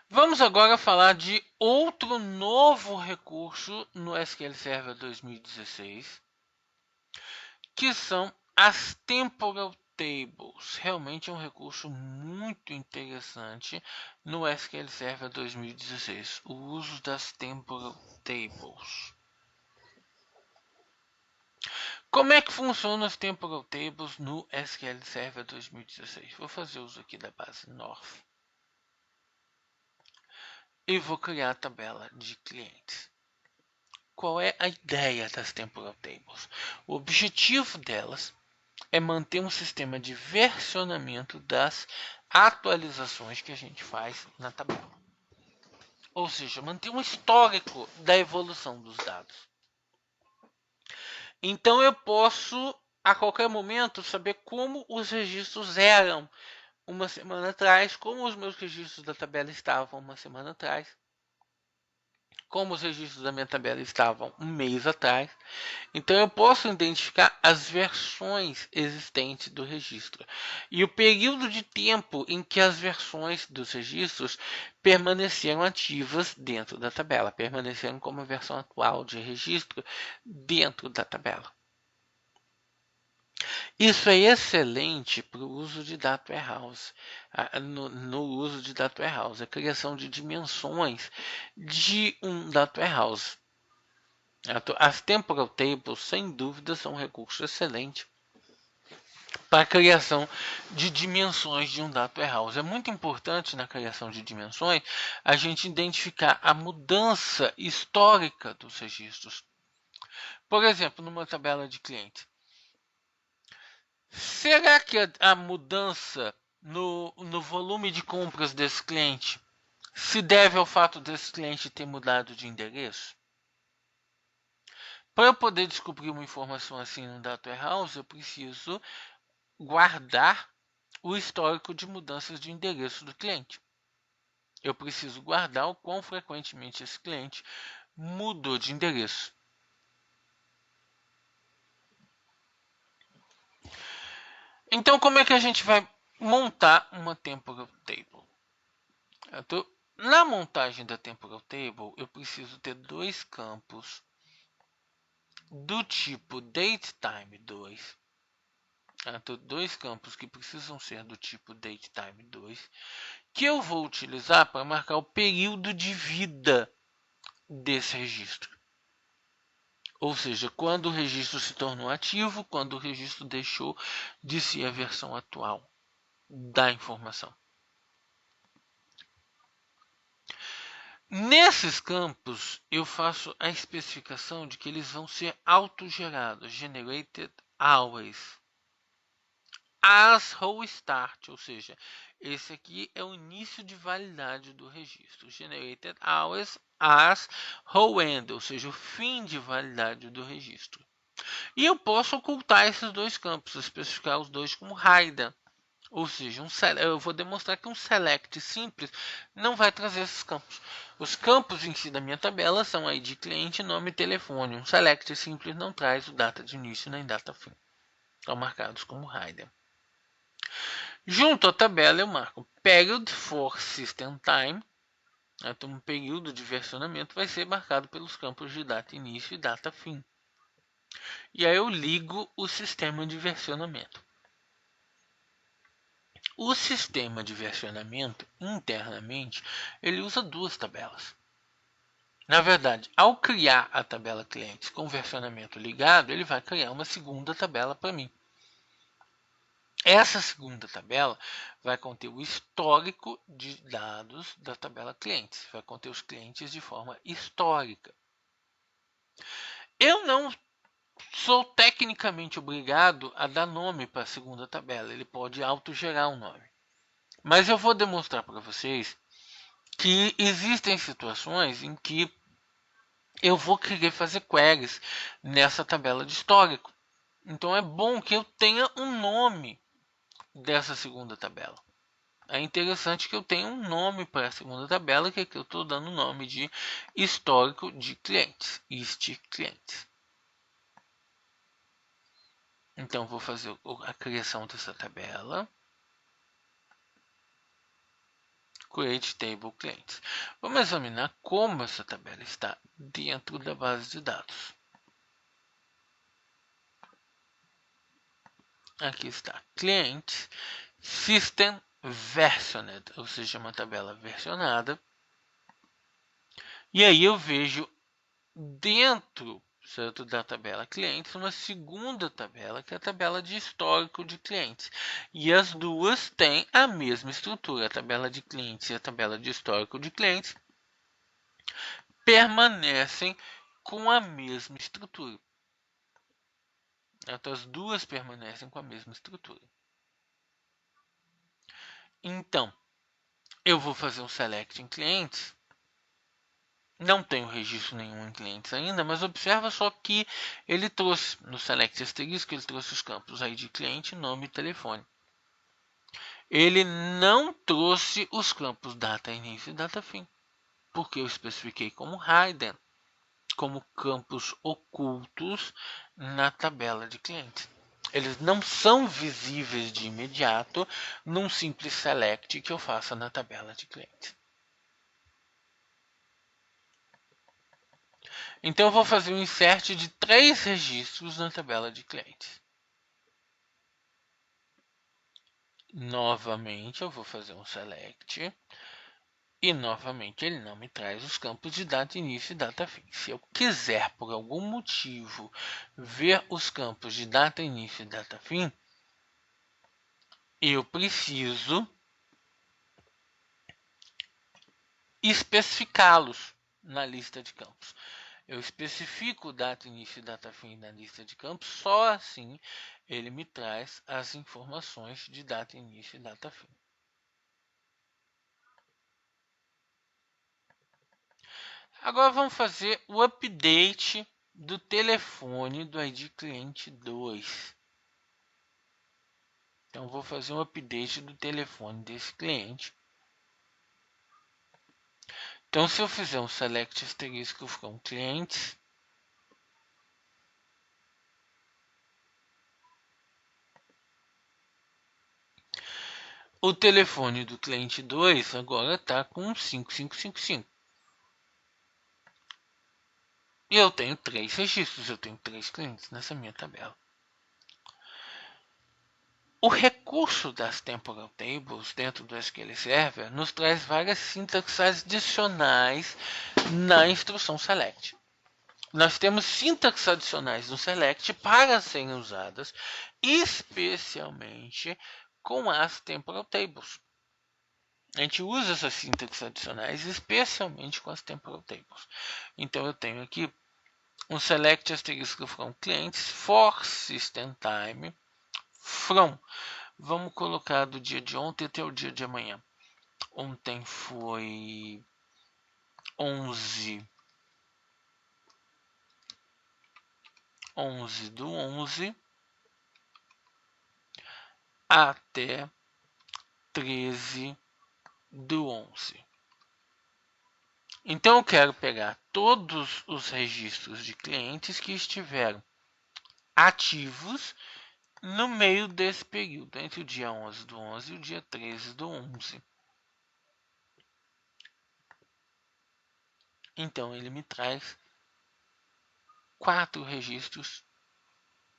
Vamos agora falar de outro novo recurso no SQL Server 2016, que são as Temporal Tables. Realmente é um recurso muito interessante no SQL Server 2016, o uso das Temporal Tables. Como é que funciona as Temporal Tables no SQL Server 2016? Vou fazer uso aqui da base North e vou criar a tabela de clientes. Qual é a ideia das Temporal Tables? O objetivo delas é manter um sistema de versionamento das atualizações que a gente faz na tabela. Ou seja, manter um histórico da evolução dos dados. Então eu posso a qualquer momento saber como os registros eram uma semana atrás, como os meus registros da tabela estavam uma semana atrás, como os registros da minha tabela estavam um mês atrás. Então eu posso identificar as versões existentes do registro e o período de tempo em que as versões dos registros permaneceram ativas dentro da tabela, permaneceram como versão atual de registro dentro da tabela. Isso é excelente para o uso de Data Warehouse, no uso de Data Warehouse, a criação de dimensões de um Data Warehouse. As Temporal Tables, sem dúvida, são um recurso excelente para a criação de dimensões de um Data Warehouse. É muito importante na criação de dimensões a gente identificar a mudança histórica dos registros. Por exemplo, numa tabela de clientes. Será que a mudança no volume de compras desse cliente se deve ao fato desse cliente ter mudado de endereço? Para eu poder descobrir uma informação assim no Data Warehouse, eu preciso guardar o histórico de mudanças de endereço do cliente. Eu preciso guardar o quão frequentemente esse cliente mudou de endereço. Então, como é que a gente vai montar uma Temporal Table? Na montagem da Temporal Table, eu preciso ter dois campos do tipo DateTime2. Dois campos que precisam ser do tipo DateTime2, que eu vou utilizar para marcar o período de vida desse registro. Ou seja, quando o registro se tornou ativo, quando o registro deixou de ser a versão atual da informação. Nesses campos, eu faço a especificação de que eles vão ser autogerados, generated always, as whole start, ou seja, esse aqui é o início de validade do registro, generated always as whole end, ou seja, o fim de validade do registro. E eu posso ocultar esses dois campos, especificar os dois como hidden. Ou seja, eu vou demonstrar que um select simples não vai trazer esses campos. Os campos em si da minha tabela são ID cliente, nome e telefone. Um select simples não traz o data de início nem data fim. Estão marcados como hidden. Junto à tabela eu marco period for system time. Então, um período de versionamento vai ser marcado pelos campos de data início e data fim. E aí eu ligo o sistema de versionamento. O sistema de versionamento, internamente, ele usa duas tabelas. Na verdade, ao criar a tabela clientes com versionamento ligado, ele vai criar uma segunda tabela para mim. Essa segunda tabela vai conter o histórico de dados da tabela clientes, vai conter os clientes de forma histórica. Eu não sou tecnicamente obrigado a dar nome para a segunda tabela, ele pode autogerar um nome. Mas eu vou demonstrar para vocês que existem situações em que eu vou querer fazer queries nessa tabela de histórico. Então é bom que eu tenha um nome dessa segunda tabela. É interessante que eu tenha um nome para a segunda tabela, que aqui eu estou dando o nome de histórico de clientes, clientes. Então vou fazer a criação dessa tabela. Create Table Clients. Vamos examinar como essa tabela está dentro da base de dados. Aqui está Clientes, System Versioned, ou seja, uma tabela versionada. E aí eu vejo dentro, certo, da tabela clientes uma segunda tabela, que é a tabela de histórico de clientes. E as duas têm a mesma estrutura. A tabela de clientes e a tabela de histórico de clientes permanecem com a mesma estrutura. Então, as duas permanecem com a mesma estrutura. Então, eu vou fazer um select em clientes. Não tenho registro nenhum em clientes ainda, mas observa só que ele trouxe no select asterisco, ele trouxe os campos ID cliente, nome e telefone. Ele não trouxe os campos data início e data fim, porque eu especifiquei como hidden, como campos ocultos na tabela de clientes. Eles não são visíveis de imediato num simples select que eu faça na tabela de clientes. Então eu vou fazer um insert de 3 registros na tabela de clientes. Novamente eu vou fazer um select. E novamente ele não me traz os campos de data início e data fim. Se eu quiser, por algum motivo, ver os campos de data início e data fim, eu preciso especificá-los na lista de campos. Eu especifico data início e data fim na lista de campos, só assim ele me traz as informações de data início e data fim. Agora vamos fazer o update do telefone do ID cliente 2. Então vou fazer um update do telefone desse cliente. Então se eu fizer um select asterisco com clientes, o telefone do cliente 2 agora está com 5555. E eu tenho 3 registros, eu tenho 3 clientes nessa minha tabela. O recurso das temporal tables dentro do SQL Server nos traz várias sintaxes adicionais na instrução select. Nós temos sintaxes adicionais no select para serem usadas especialmente com as temporal tables. A gente usa essas sintaxes adicionais especialmente com as temporal tables. Então eu tenho aqui um select asterisco from clients for system time from. Vamos colocar do dia de ontem até o dia de amanhã. Ontem foi 11 do 11 até 13 do 11. Então eu quero pegar todos os registros de clientes que estiveram ativos no meio desse período, entre o dia 11 do 11 e o dia 13 do 11. Então ele me traz 4 registros.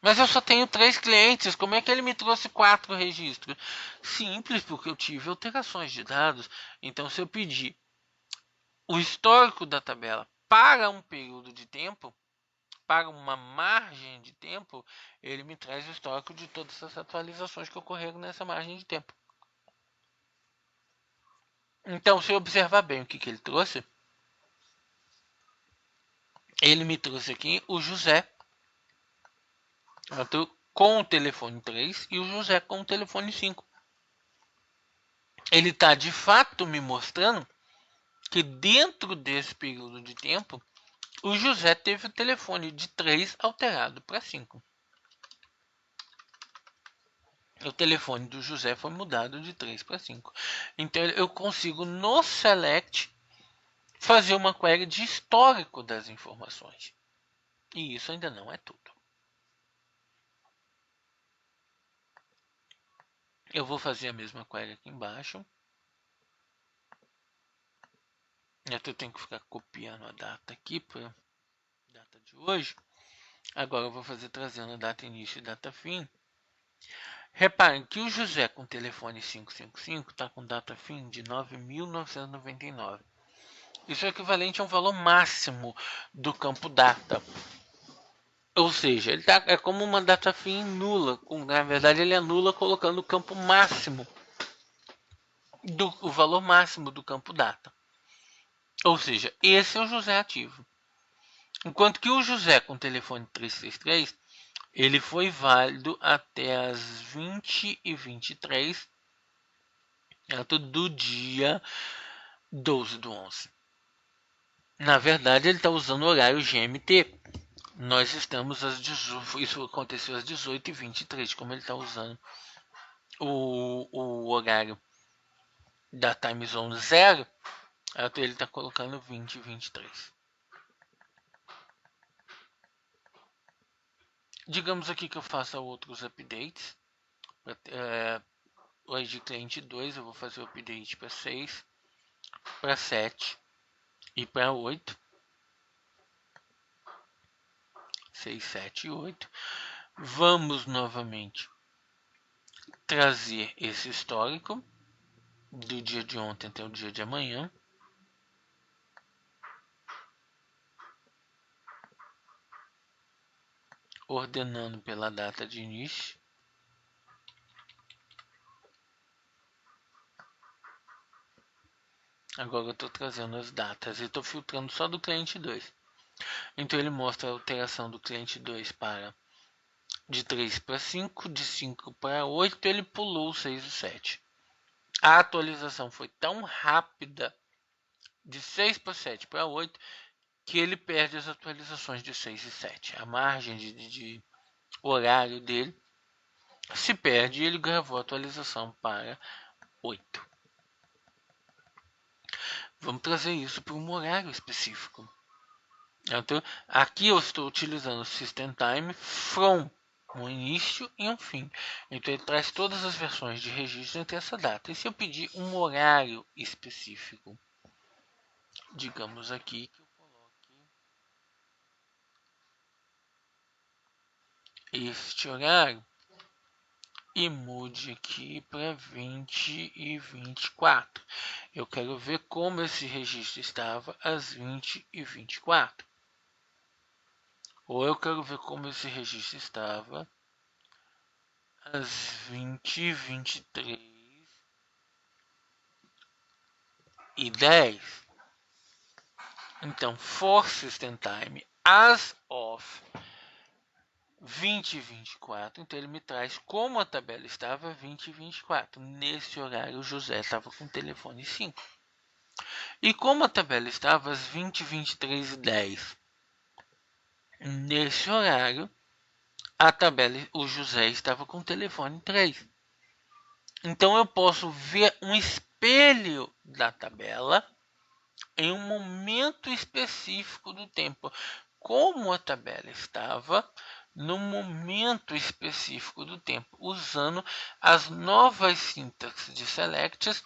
Mas eu só tenho 3 clientes, como é que ele me trouxe 4 registros? Simples, porque eu tive alterações de dados. Então se eu pedir o histórico da tabela para um período de tempo, para uma margem de tempo, ele me traz o histórico de todas as atualizações que ocorreram nessa margem de tempo. Então, se eu observar bem o que ele trouxe, ele me trouxe aqui o José com o telefone 3 e o José com o telefone 5. Ele está de fato me mostrando que dentro desse período de tempo, o José teve o telefone de 3 alterado para 5. O telefone do José foi mudado de 3 para 5. Então eu consigo no select fazer uma query de histórico das informações. E isso ainda não é tudo. Eu vou fazer a mesma query aqui embaixo. Então eu tenho que ficar copiando a data aqui para data de hoje. Agora eu vou fazer trazendo a data início e data fim. Reparem que o José com telefone 555 está com data fim de 9.999. Isso é equivalente a um valor máximo do campo data. Ou seja, ele é como uma data fim nula. Na verdade, ele anula colocando o campo máximo, o valor máximo do campo data. Ou seja, esse é o José ativo. Enquanto que o José com telefone 333, ele foi válido até as 20h23 do dia 12/11. Na verdade, ele está usando o horário GMT. Nós estamos às 18, isso aconteceu às 18h23, como ele está usando o horário da time zone 0, então ele está colocando 20h23. Digamos aqui que eu faça outros updates. Hoje de cliente 2 eu vou fazer o update para 6, para 7 e para 8. 6, 7 e 8. Vamos novamente trazer esse histórico do dia de ontem até o dia de amanhã. Ordenando pela data de início. Agora eu estou trazendo as datas e estou filtrando só do cliente 2. Então ele mostra a alteração do cliente 2 para de 3 para 5, de 5 para 8, ele pulou o 6 e 7. A atualização foi tão rápida, de 6 para 7 para 8, que ele perde as atualizações de 6 e 7. A margem de horário dele se perde e ele gravou a atualização para 8. Vamos trazer isso para um horário específico. Então, aqui eu estou utilizando o System Time from um início e um fim. Então ele traz todas as versões de registro entre essa data. E se eu pedir um horário específico, digamos aqui que eu coloque este horário e mude aqui para 20h24. Eu quero ver como esse registro estava às 20h24. Ou eu quero ver como esse registro estava às 20h23 e 10. Então, for system time as of 20h24. Então, ele me traz como a tabela estava 20h24. Nesse horário, o José estava com o telefone 5. E como a tabela estava às 20h23 e 10. Nesse horário, a tabela, o José estava com o telefone 3. Então eu posso ver um espelho da tabela em um momento específico do tempo, como a tabela estava no momento específico do tempo, usando as novas sintaxes de selects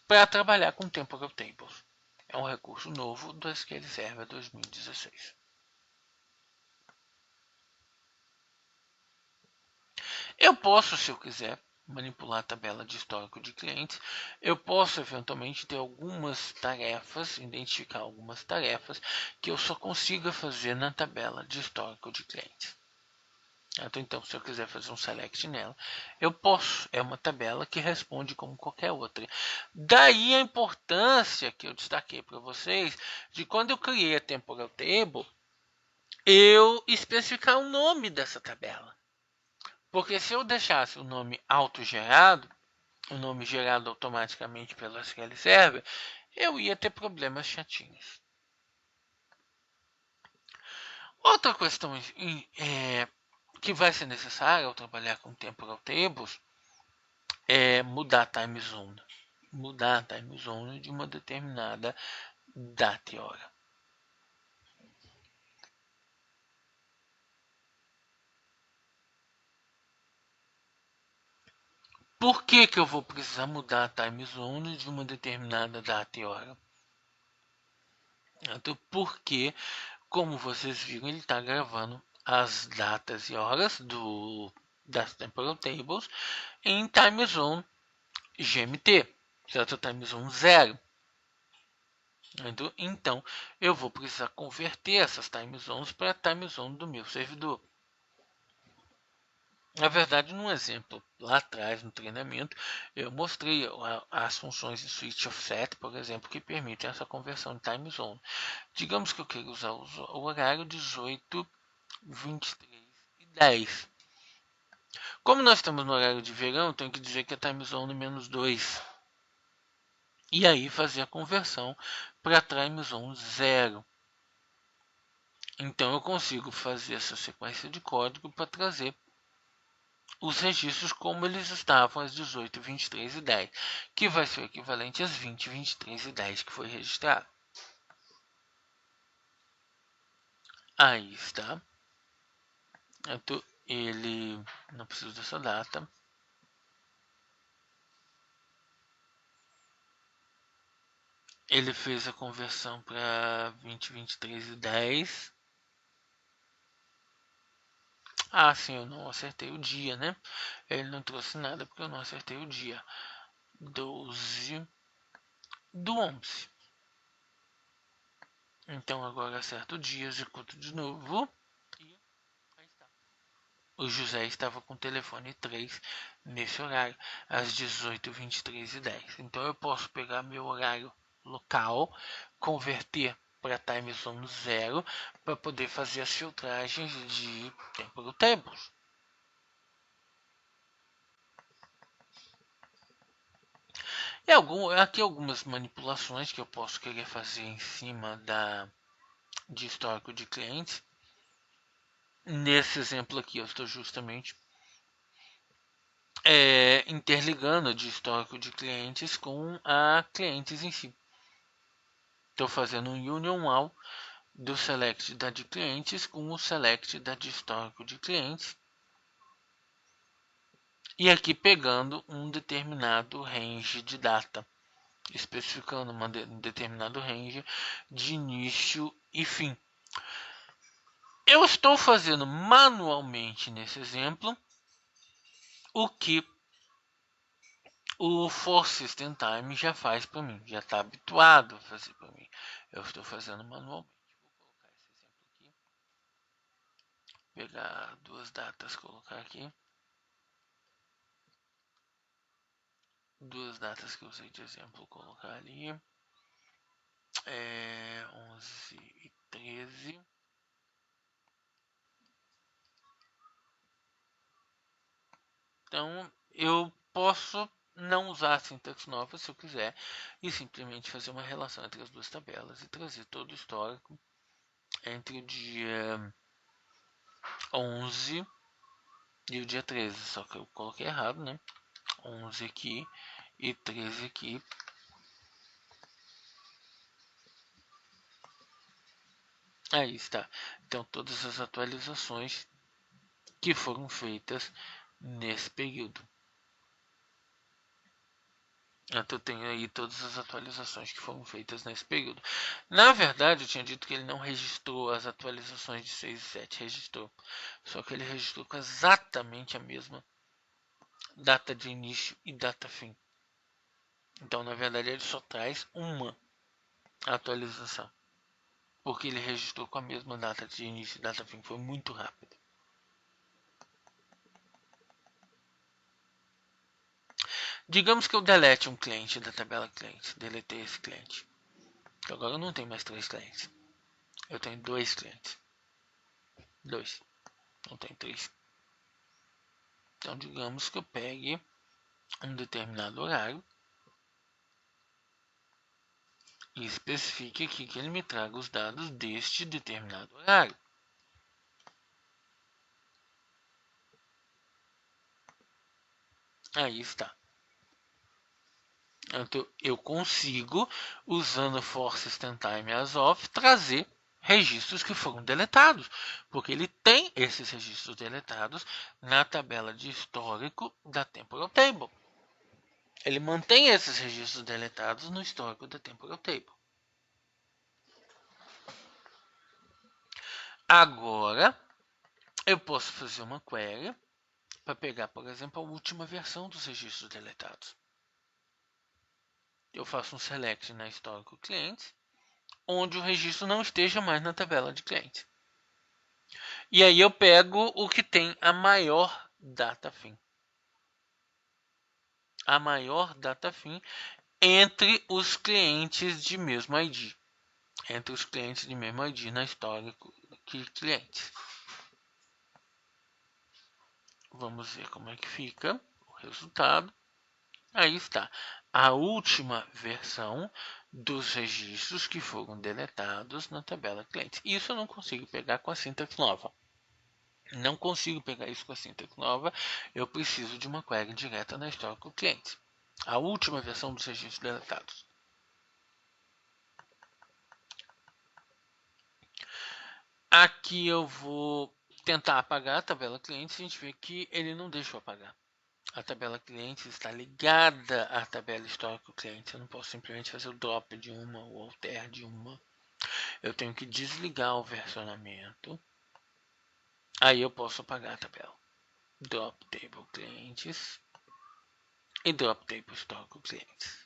para trabalhar com temporal tables. É um recurso novo do SQL Server 2016. Eu posso, se eu quiser, manipular a tabela de histórico de clientes. Eu posso eventualmente ter algumas tarefas, identificar algumas tarefas que eu só consiga fazer na tabela de histórico de clientes. Então, se eu quiser fazer um select nela, eu posso. É uma tabela que responde como qualquer outra. Daí a importância que eu destaquei para vocês de quando eu criei a temporal table, eu especificar o nome dessa tabela. Porque se eu deixasse o nome autogerado, o nome gerado automaticamente pelo SQL Server, eu ia ter problemas chatinhos. Outra questão que vai ser necessária ao trabalhar com temporal tables é mudar a time zone. Mudar a time zone de uma determinada data e hora. Por que eu vou precisar mudar a time zone de uma determinada data e hora? Porque, como vocês viram, ele está gravando as datas e horas das temporal tables em time zone GMT, certo? Time zone 0. Então, eu vou precisar converter essas time zones para a time zone do meu servidor. Na verdade, num exemplo lá atrás, no treinamento, eu mostrei as funções de switch offset, por exemplo, que permitem essa conversão de time zone. Digamos que eu queira usar o horário 18, 23 e 10. Como nós estamos no horário de verão, eu tenho que dizer que a time zone é -2. E aí fazer a conversão para time zone 0. Então eu consigo fazer essa sequência de código para trazer os registros como eles estavam às 18, 23 e 10, que vai ser o equivalente às 20, 23 e 10 que foi registrado. Aí está. Então, ele não precisa dessa data. Ele fez a conversão para 20, 23 e 10. Ah, sim, eu não acertei o dia, né? Ele não trouxe nada porque eu não acertei o dia. 12 do 11. Então agora acerto o dia, executo de novo. E aí está. O José estava com o telefone 3 nesse horário, às 18, 23 e 10. Então eu posso pegar meu horário local, converter para time zone 0 para poder fazer as filtragens de temporal tables. E aqui algumas manipulações que eu posso querer fazer em cima de histórico de clientes. Nesse exemplo aqui eu estou justamente interligando de histórico de clientes com a clientes em si. Estou fazendo um union all do select da de clientes com o select da de histórico de clientes. E aqui pegando um determinado range de data, especificando um determinado range de início e fim. Eu estou fazendo manualmente nesse exemplo o que o For System Time já faz para mim, já está habituado a fazer para mim. Eu estou fazendo manualmente. Vou colocar esse exemplo aqui. Pegar duas datas, colocar aqui. Duas datas que eu usei de exemplo, colocar ali. 11 e 13. Então, eu posso não usar a sintaxe nova se eu quiser e simplesmente fazer uma relação entre as duas tabelas e trazer todo o histórico entre o dia 11 e o dia 13, só que eu coloquei errado, né? 11 aqui e 13 aqui. Aí está. Então, todas as atualizações que foram feitas nesse período. Eu tenho aí todas as atualizações que foram feitas nesse período. Na verdade, eu tinha dito que ele não registrou as atualizações de 6 e 7. Registrou. Só que ele registrou com exatamente a mesma data de início e data fim. Então, na verdade, ele só traz uma atualização. Porque ele registrou com a mesma data de início e data fim. Foi muito rápido. Digamos que eu delete um cliente da tabela cliente. Deletei esse cliente. Então, agora eu não tenho mais 3 clientes. Eu tenho 2 clientes. 2. Não tenho 3. Então, digamos que eu pegue um determinado horário e especifique aqui que ele me traga os dados deste determinado horário. Aí está. Então, eu consigo, usando for system time as of, trazer registros que foram deletados, porque ele tem esses registros deletados na tabela de histórico da temporal table. Ele mantém esses registros deletados no histórico da temporal table. Agora, eu posso fazer uma query para pegar, por exemplo, a última versão dos registros deletados. Eu faço um select na histórico cliente, onde o registro não esteja mais na tabela de cliente. E aí eu pego o que tem a maior data fim. A maior data fim entre os clientes de mesmo ID. Entre os clientes de mesmo ID na histórico de clientes. Vamos ver como é que fica o resultado. Aí está a última versão dos registros que foram deletados na tabela cliente. Isso eu não consigo pegar com a sintaxe nova. Não consigo pegar isso com a sintaxe nova. Eu preciso de uma query direta na histórico cliente. A última versão dos registros deletados. Aqui eu vou tentar apagar a tabela cliente. A gente vê que ele não deixa eu apagar. A tabela cliente está ligada à tabela histórico cliente. Eu não posso simplesmente fazer o drop de uma ou alter de uma. Eu tenho que desligar o versionamento. Aí eu posso apagar a tabela. Drop table clientes e drop table histórico clientes.